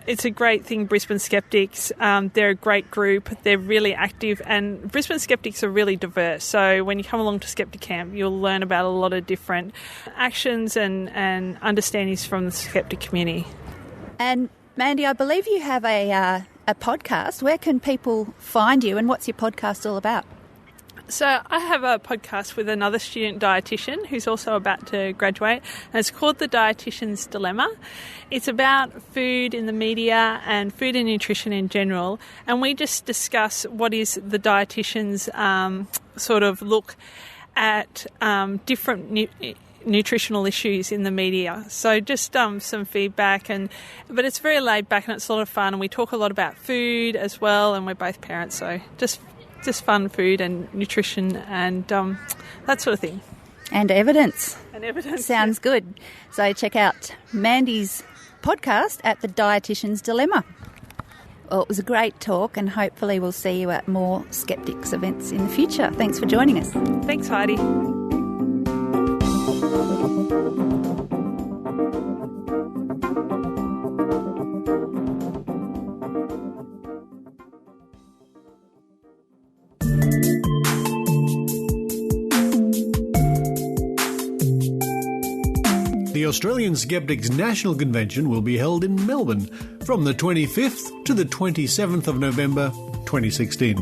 it's a great thing, Brisbane Skeptics. They're a great group. They're really active, and Brisbane Skeptics are really diverse. So when you come along to Skepticamp, you'll learn about a lot of different actions and understandings from the skeptic community. And Mandy, I believe you have a podcast. Where can people find you, and what's your podcast all about? So I have a podcast with another student dietitian who's also about to graduate, and it's called The Dietitian's Dilemma. It's about food in the media and food and nutrition in general, and we just discuss what is the dietitian's sort of look at different nutritional issues in the media. So just some feedback, but it's very laid back and it's a lot of fun, and we talk a lot about food as well, and we're both parents, so just fun food and nutrition and that sort of thing. And evidence. Sounds yeah. good. So check out Mandy's podcast at The Dietitian's Dilemma. Well, it was a great talk, and hopefully we'll see you at more Skeptics events in the future. Thanks for joining us. Thanks, Heidi. The Australian Skeptics National Convention will be held in Melbourne from the 25th to the 27th of November 2016.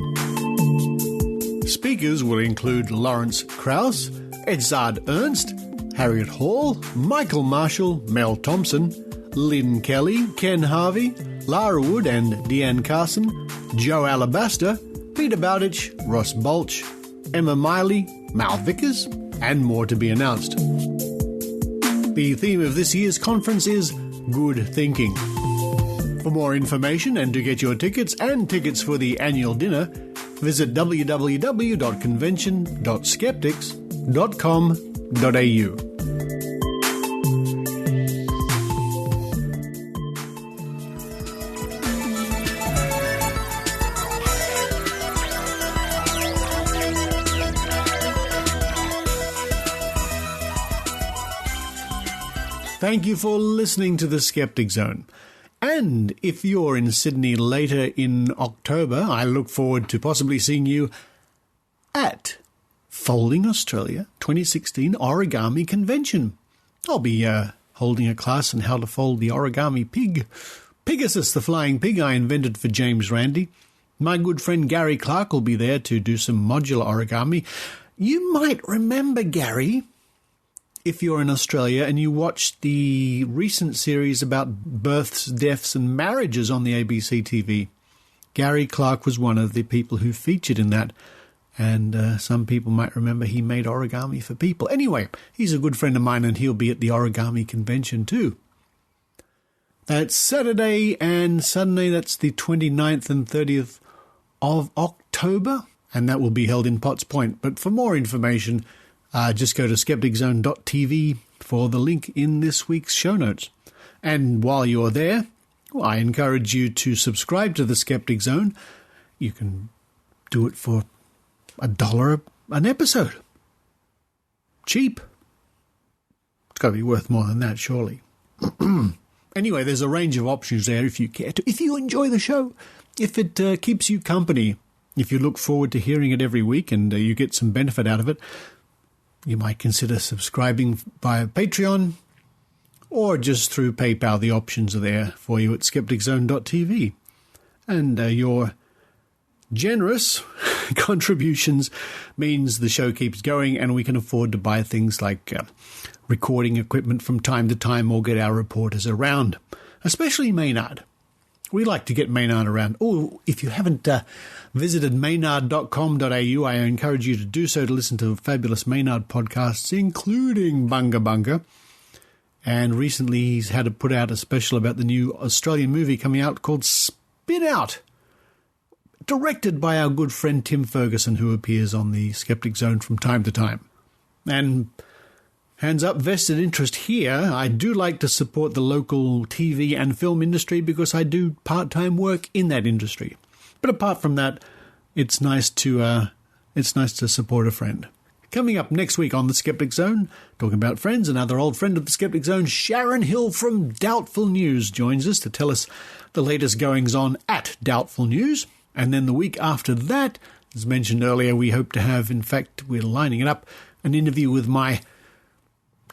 Speakers will include Lawrence Krause, Edzard Ernst, Harriet Hall, Michael Marshall, Mel Thompson, Lynn Kelly, Ken Harvey, Lara Wood and Deanne Carson, Joe Alabaster, Peter Bowditch, Ross Balch, Emma Miley, Mal Vickers, and more to be announced. The theme of this year's conference is Good Thinking. For more information and to get your tickets and tickets for the annual dinner, visit www.convention.skeptics.com.au. Thank you for listening to the Skeptic Zone. And if you're in Sydney later in October, I look forward to possibly seeing you at Folding Australia 2016 Origami Convention. I'll be holding a class on how to fold the origami pig. Pegasus, the flying pig I invented for James Randi. My good friend Gary Clark will be there to do some modular origami. You might remember Gary if you're in Australia and you watched the recent series about births, deaths and marriages on the ABC TV. Gary Clark was one of the people who featured in that, and some people might remember he made origami for people. Anyway, he's a good friend of mine, and he'll be at the Origami Convention too. That's Saturday and Sunday, that's the 29th and 30th of October, and that will be held in Potts Point. But for more information, just go to skepticzone.tv for the link in this week's show notes. And while you're there, I encourage you to subscribe to the Skeptic Zone. You can do it for $1 an episode. Cheap. It's got to be worth more than that, surely. Anyway, there's a range of options there if you care to. If you enjoy the show, if it keeps you company, if you look forward to hearing it every week and you get some benefit out of it, you might consider subscribing via Patreon or just through PayPal. The options are there for you at skepticzone.tv. And your Generous contributions means the show keeps going and we can afford to buy things like recording equipment from time to time or get our reporters around, especially Maynard. We like to get Maynard around. Oh, if you haven't visited maynard.com.au, I encourage you to do so to listen to fabulous Maynard podcasts, including Bunga Bunga. And recently he's had to put out a special about the new Australian movie coming out called Spin Out, directed by our good friend Tim Ferguson, who appears on the Skeptic Zone from time to time. And hands up, vested interest here, I do like to support the local TV and film industry because I do part-time work in that industry. But apart from that, it's nice to support a friend. Coming up next week on the Skeptic Zone, talking about friends, another old friend of the Skeptic Zone, Sharon Hill from Doubtful News, joins us to tell us the latest goings-on at Doubtful News. And then the week after that, as mentioned earlier, we hope to have, in fact, we're lining it up, an interview with my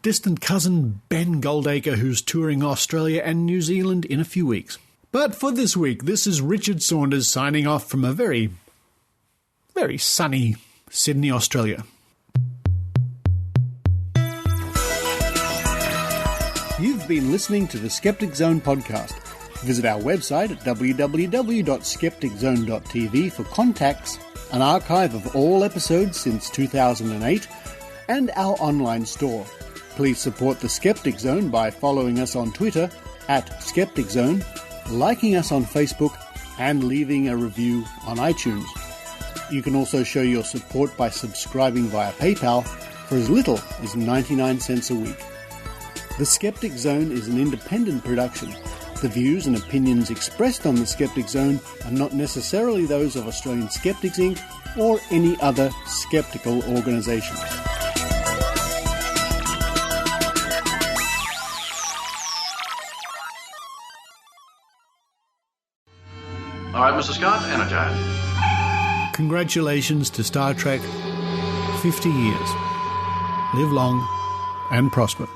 distant cousin Ben Goldacre, who's touring Australia and New Zealand in a few weeks. But for this week, this is Richard Saunders signing off from a very, very sunny Sydney, Australia. You've been listening to the Skeptic Zone podcast. Visit our website at www.skepticzone.tv for contacts, an archive of all episodes since 2008, and our online store. Please support the Skeptic Zone by following us on Twitter at Skeptic Zone, liking us on Facebook, and leaving a review on iTunes. You can also show your support by subscribing via PayPal for as little as 99 cents a week. The Skeptic Zone is an independent production. The views and opinions expressed on the Skeptic Zone are not necessarily those of Australian Skeptics Inc. or any other skeptical organisation. All right, Mr. Scott, energize. Congratulations to Star Trek. 50 years. Live long and prosper.